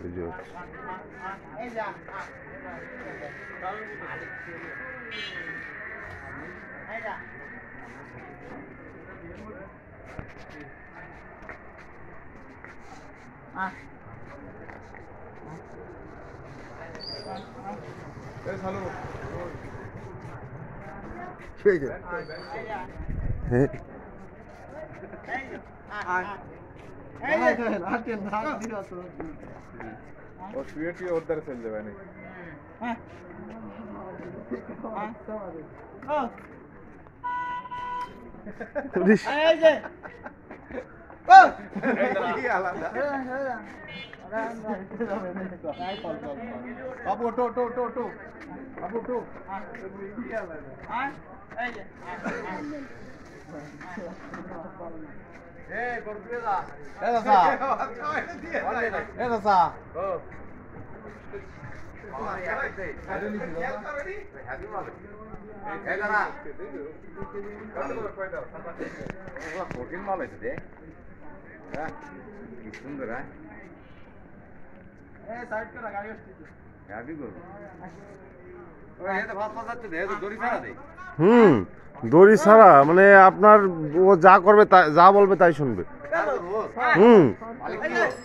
Video বাবু ওটো ওটো ওটো ওটো বাবু ওটো কঠিন মাল হয়েছে রে কি সুন্দর দড়ি ছাড়া মানে আপনার ও যা করবে যা বলবে তাই শুনবে।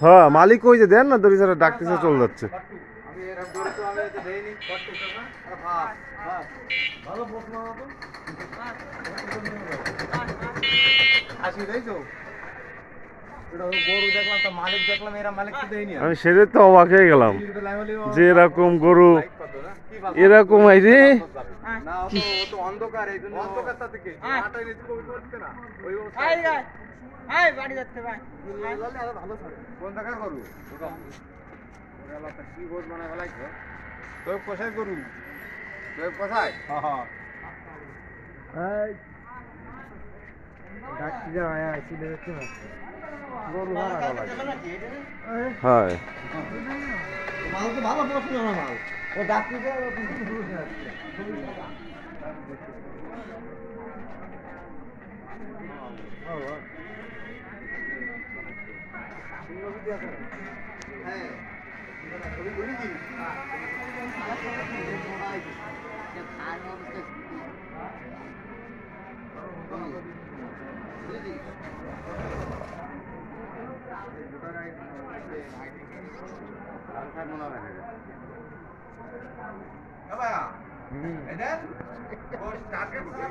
হ্যাঁ মালিক ওই যে দেন না দড়ি ছাড়া ডাকতেছে চলে যাচ্ছে। আমি সেটাই তো অবাক হয়ে গেলাম যে এরকম গরু এরকম রে হয় ভালো প্রশ্ন মাল ও ডাক্তার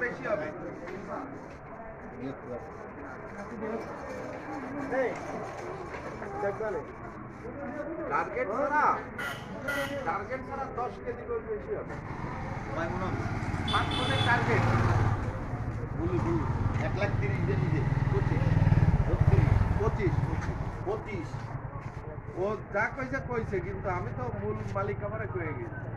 বেশি হবে টার্গেট ছাড়া 10 কেজি করে বেশি হবে ভাই মনে হয় 5 কোটি টার্গেট বুলু 1,30,000 নিজে 25 ও যা কইছে কিন্তু আমি তো মূল মালিক আমারে কয়ে গেছি।